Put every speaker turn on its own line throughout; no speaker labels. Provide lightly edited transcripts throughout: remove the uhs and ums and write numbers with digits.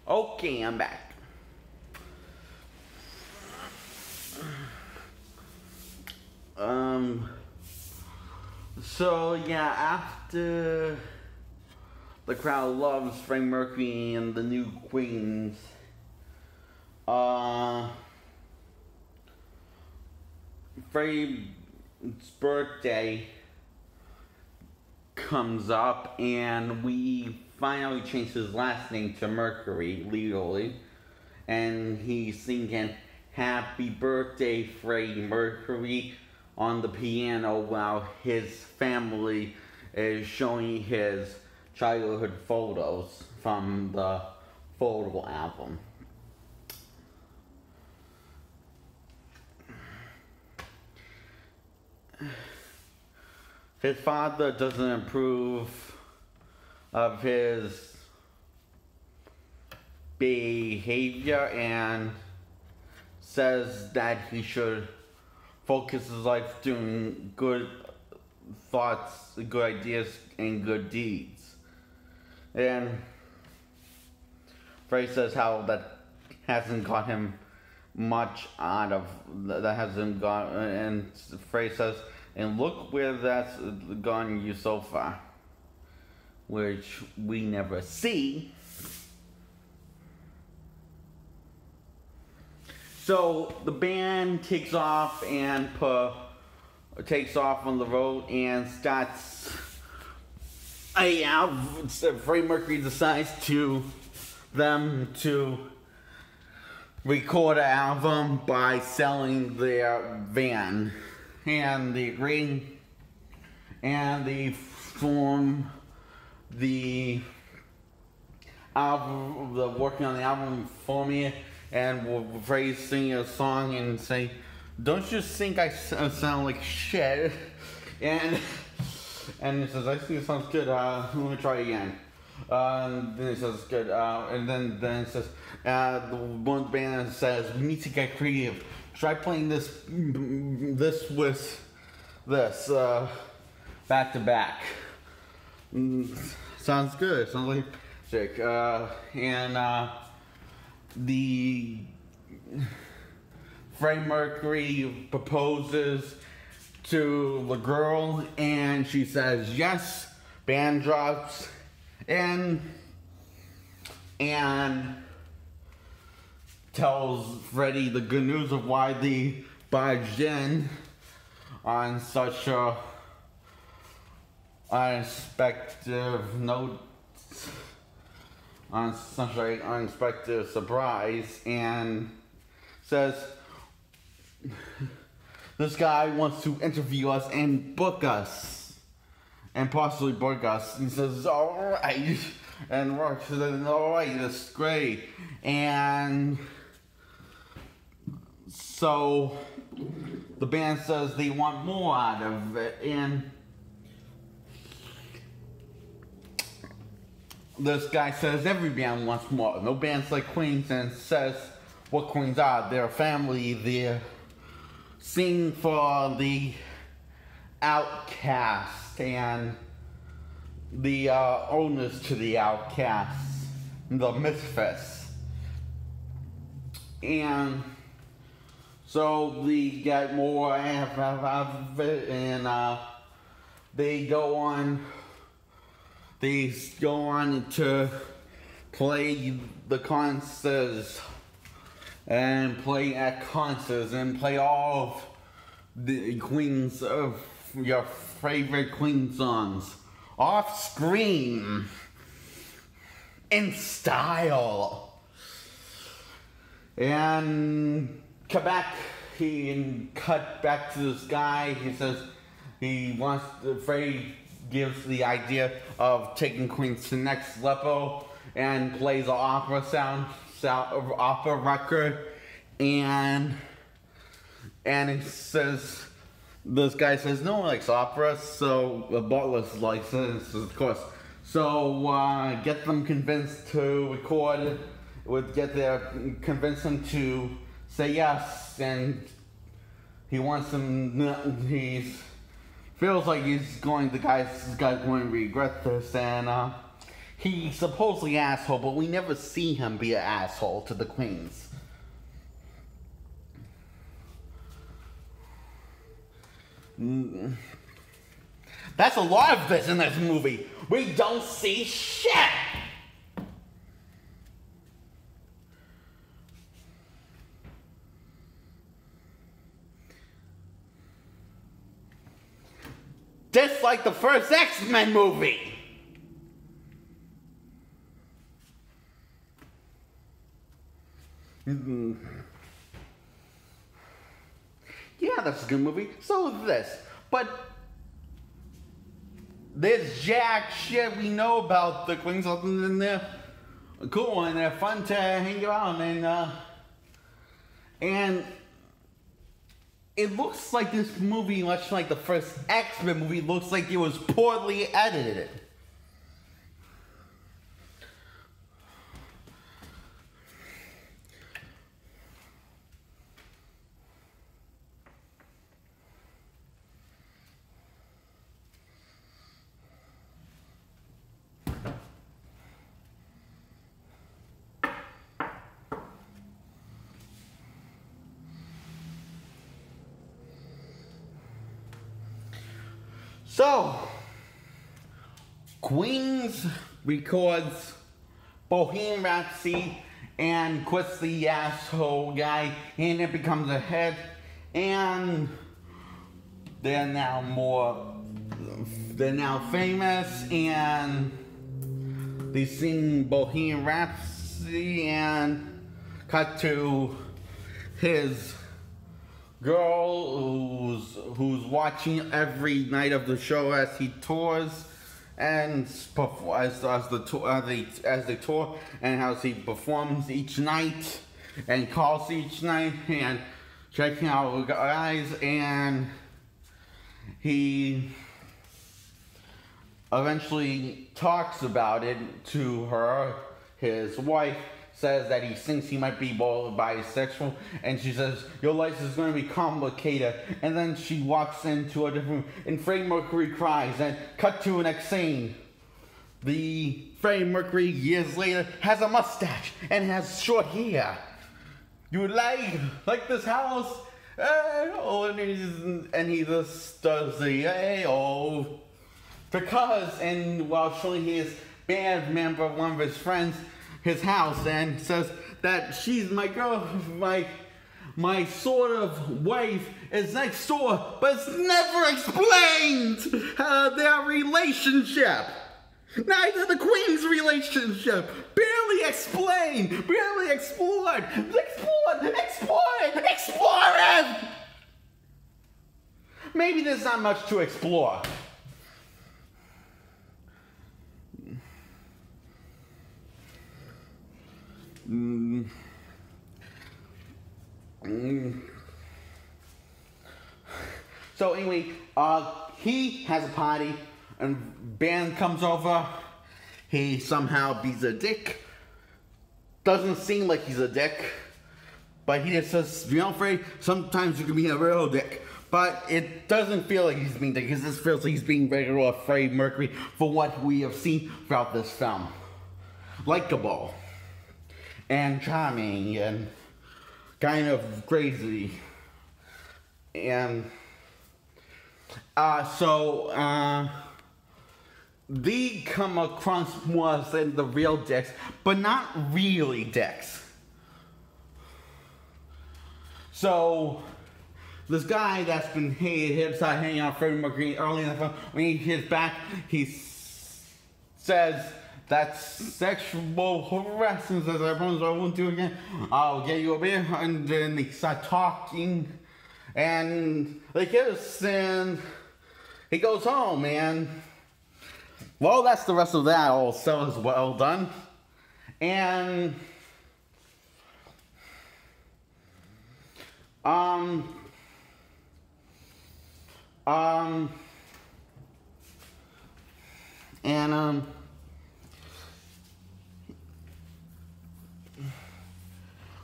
Okay, I'm back. So yeah, after the crowd loves Freddie Mercury and the new Queens, Freddie's birthday comes up and we find out he changed his last name to Mercury legally, and he's singing "Happy Birthday, Freddie Mercury" on the piano while his family is showing his childhood photos from the photo album. His father doesn't approve of his behavior and says that he should focus his life doing good thoughts, good ideas, and good deeds. And Freddie says how that hasn't got him much out of, that hasn't got, and Freddie says, and look where that's gone you so far, which we never see. So the band takes off on the road and starts. Freddie Mercury decides to record an album by selling their van, and they agree, and they form the album. They're working on the album, forming it. And Freddie sing a song and say, "Don't you think I sound like shit?" And he says, "I think it sounds good. Let me try again." And then he says, "Good." And then it says, the one band says, "We need to get creative. Try playing this with this back to back." Sounds good. Sounds like sick. The Freddie Mercury proposes to the girl and she says yes. Band drops and tells Freddie the good news of why they barged in on such a unexpected note, on such an unexpected surprise, and says this guy wants to interview us and book us, and possibly book us. He says, "Alright," and Rock says, "Alright, that's great." And so the band says they want more out of it, and this guy says every band wants more. No band's like Queens, and says what Queens are. They're a family. They sing for the outcast and the owners to the outcasts, the misfits. And so they get more of it, and they go on to play the concerts and play at concerts and play all of the Queen's of your favorite Queen songs off screen in style. And cut back to this guy. He says he wants Freddie gives the idea of taking Queens to the next level and plays an opera opera record, and he says, this guy says no one likes opera, so Butler likes it, of course. So get them convinced to record it, convince them to say yes, and he wants them. Feels like the guy's going to regret this, and he's supposedly asshole, but we never see him be an asshole to the queens. That's a lot of this in this movie. We don't see shit. Just like the first X-Men movie. Yeah, that's a good movie. So is this. But there's jack shit we know about the queens other than they're cool and they're fun to hang around and it looks like this movie, much like the first X-Men movie, looks like it was poorly edited. So, Queens records Bohemian Rhapsody and quits the asshole guy, and it becomes a hit, and they're now famous, and they sing Bohemian Rhapsody, and cut to his girl who's watching every night of the show as he tours and as they tour, and how he performs each night and calls each night and checking out guys, and he eventually talks about it to her. His wife says that he thinks he might be bisexual, and she says, your life is going to be complicated, and then she walks into a different room, and Freddie Mercury cries, and cut to the next scene. The Freddie Mercury, years later, has a mustache, and has short hair. You would like this house? And he just does the, because, and while showing his band member, one of his friends, his house, and says that she's my girl, my sort of wife is next door, but it's never explained their relationship. Neither the Queen's relationship. Barely explained, barely explored. Explored. Maybe there's not much to explore. So anyway, he has a party, and band comes over. He somehow beats a dick. Doesn't seem like he's a dick, but he just says, you know, Freddie, sometimes you can be a real dick. But it doesn't feel like he's being a dick. It just feels like he's being regular Freddie Mercury for what we have seen throughout this film. Likeable and charming and kind of crazy. And they come across more than the real dicks, but not really dicks. So this guy that's been hanging out with Freddie Mercury early in the film, when he hits back, he says, that's sexual harassment, as I promise I won't do again. I'll get you a beer. And then they start talking, and they kiss, and he goes home, and well, that's the rest of that. All so is well done. And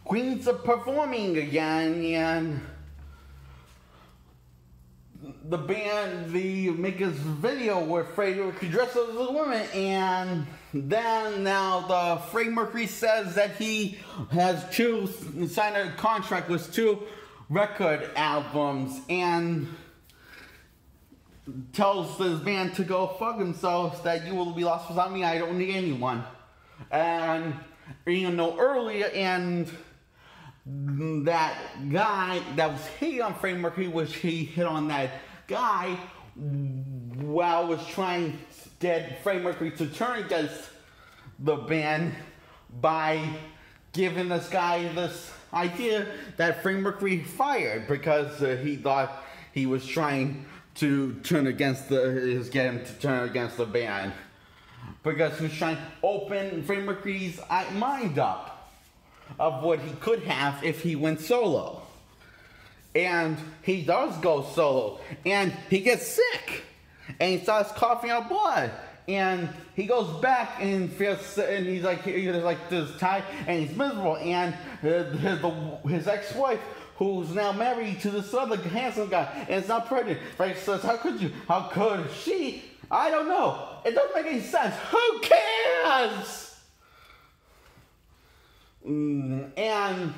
Queens are performing again, and the band, make this video where Freddie Mercury dresses as a woman, and then now the Freddie Mercury says that he has signed a contract with 2 record albums, and tells this band to go fuck themselves, that you will be lost without me, I don't need anyone. And earlier, and that guy that was hitting on Freddie Mercury, which he hit on that guy while was trying to get Freddie Mercury to turn against the band by giving this guy this idea that Freddie Mercury fired because he thought he was trying to turn against get him to turn against the band, because he was trying to open Freddie Mercury's mind up of what he could have if he went solo. And he does go solo, and he gets sick, and he starts coughing out blood, and he goes back and feels, and he's like this tired, and he's miserable, and his ex-wife, who's now married to this other handsome guy, and is not pregnant, right? Says, how could she? I don't know. It doesn't make any sense. Who cares? And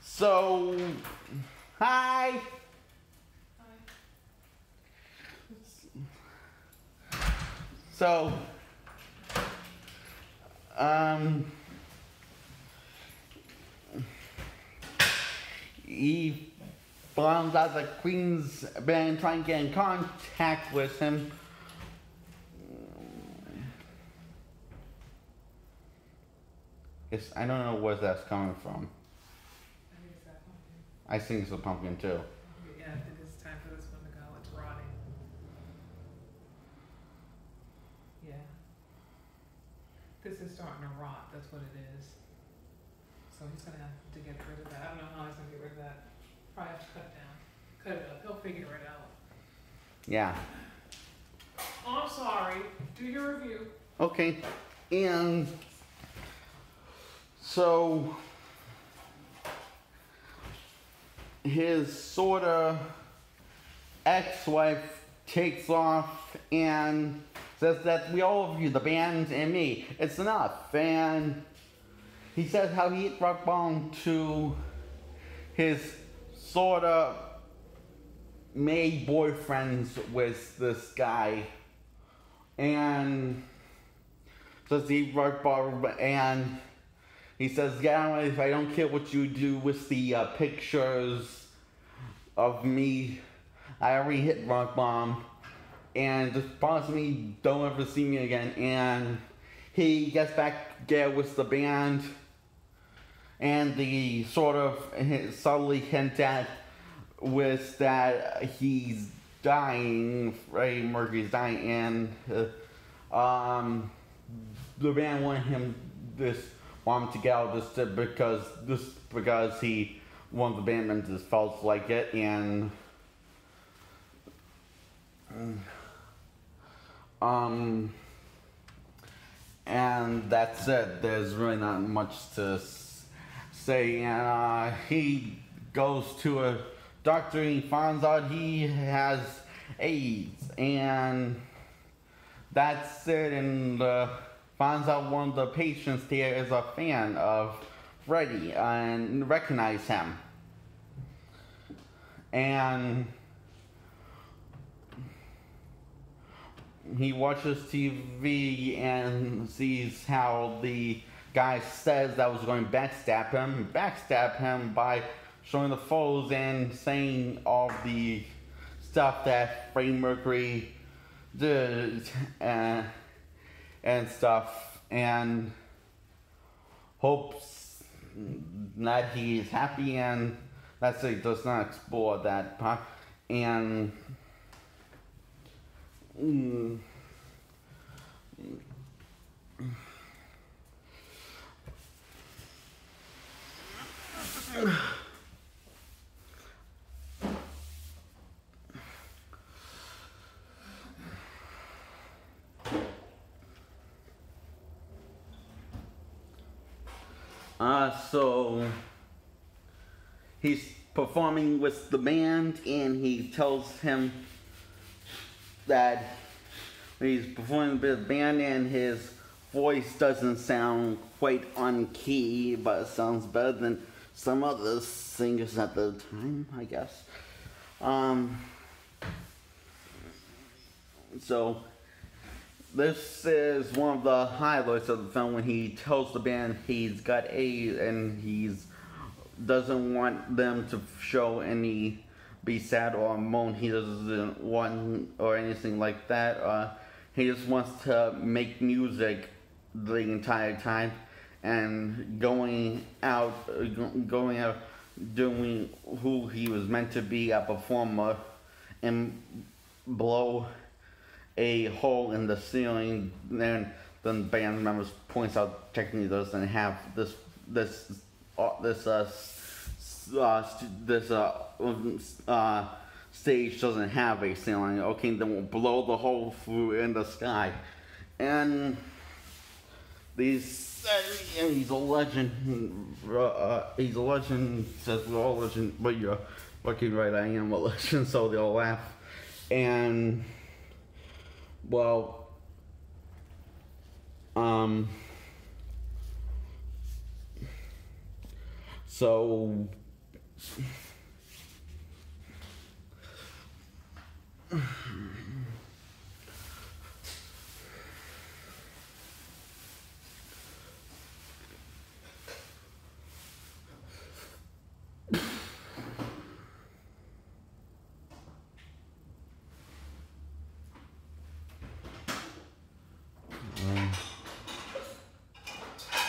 so, hi. So, he finds out that Queen's been trying to get in contact with him. I don't know where that's coming from.
I think it's that pumpkin.
I think it's a pumpkin too.
Yeah, I think it's time for this one to go. It's rotting. Yeah. This is starting to rot. That's what it is. So he's gonna have to get rid of that. I don't know how he's gonna get rid of that. Probably have to cut it down. Cut it up. He'll figure it out.
Yeah.
Oh, I'm sorry. Do your review.
Okay. And so his sort of ex-wife takes off and says that we all of you, the band and me, it's enough. And he says how he hit rock bottom to his sort of made boyfriends with this guy, and says he rock bottom, and he says, yeah, if I don't care what you do with the pictures of me, I already hit rock bottom, and just promise me don't ever see me again. And he gets back together with the band, and the sort of subtly hint at with that he's dying, Freddie Mercury's dying, and the band wanted him to get out because he one of the band members felt like it, and and that's it. There's really not much to say. And he goes to a doctor and he finds out he has AIDS, and that's it. And finds out one of the patients there is a fan of Freddie and recognize him. And he watches TV and sees how the guy says that was going to backstab him by showing the photos and saying all the stuff that Freddie Mercury did and stuff, and hopes that he is happy, and that's it. Does not explore that part. And so he's performing with the band, and he tells him that he's performing with the band and his voice doesn't sound quite on key, but it sounds better than some other singers at the time, I guess. So this is one of the highlights of the film when he tells the band he's got AIDS and he's doesn't want them to show any be sad or moan. He doesn't want or anything like that. He just wants to make music the entire time and going out doing who he was meant to be, a performer, and blow a hole in the ceiling. Then the band members points out technically doesn't have stage doesn't have a ceiling. Okay, then we'll blow the hole through in the sky. And he's a legend. He's a legend. Says we're all legend, but you're fucking right. I am a legend. So they'll laugh. And well, so.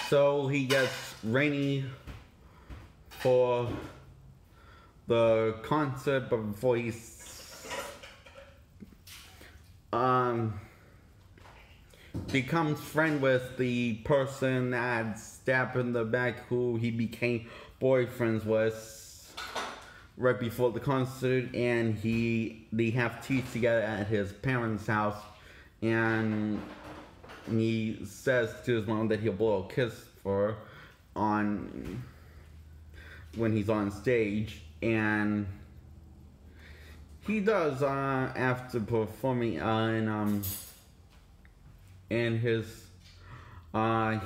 So he gets Rainey for the concert, but before he becomes friend with the person that stabbed in the back, who he became boyfriends with right before the concert, and they have tea together at his parents' house, and he says to his mom that he'll blow a kiss for her when he's on stage, and he does after performing and his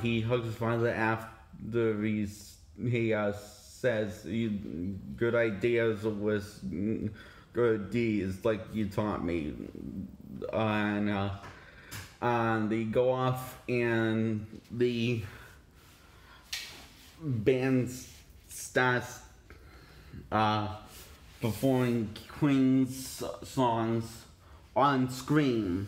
he hugs his father after he says good ideas was good deeds like you taught me, and they go off and the band starts performing Queen's songs on screen.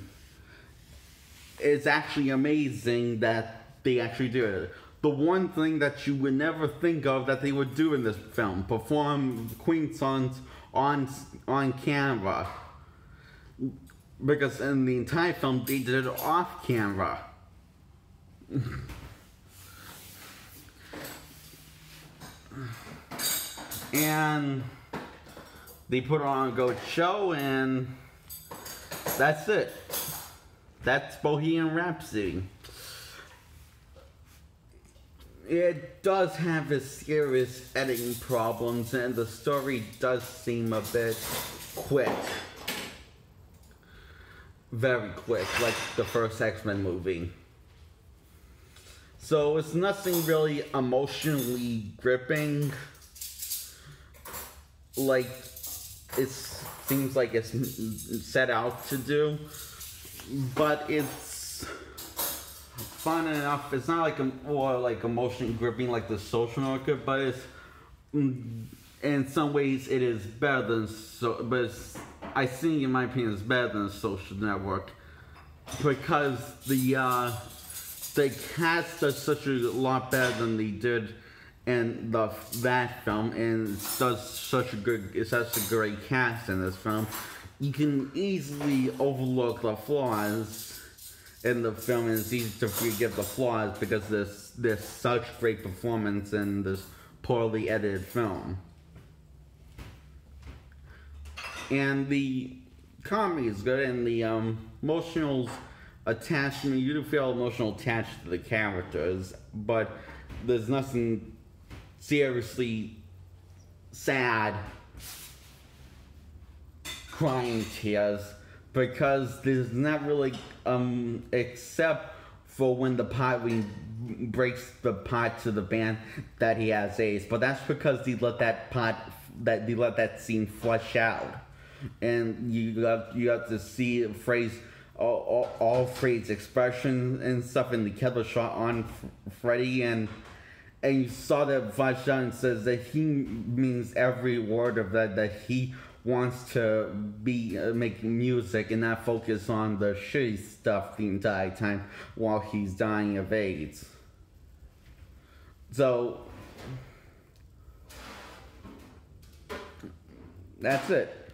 It's actually amazing that they actually do it. The one thing that you would never think of that they would do in this film, perform Queen songs on camera. Because in the entire film, they did it off camera. And they put on a good show, and that's it. That's Bohemian Rhapsody. It does have its serious editing problems, and the story does seem a bit quick. Very quick, like the first X-Men movie. So it's nothing really emotionally gripping. Like it seems like it's set out to do, but it's fun enough. It's not like emotionally gripping like The Social Network, but it's in some ways it is better than I think in my opinion it's better than The Social Network, because the cast does such a lot better than they did in that film, and it has such a great cast in this film. You can easily overlook the flaws in the film, and it's easy to forget the flaws because there's such great performance in this poorly edited film. And the comedy is good, and the emotional attachment, you do feel emotional attached to the characters, but there's nothing seriously sad, crying tears, because there's not really, except for when the pot breaks the pot to the band that he has AIDS, but that's because he let that scene flesh out, and you got to see all Freddie's expression and stuff in the killer shot on Freddie, and you saw that flesh out and says that he means every word of that he wants to be making music and not focus on the shitty stuff the entire time while he's dying of AIDS. So that's it.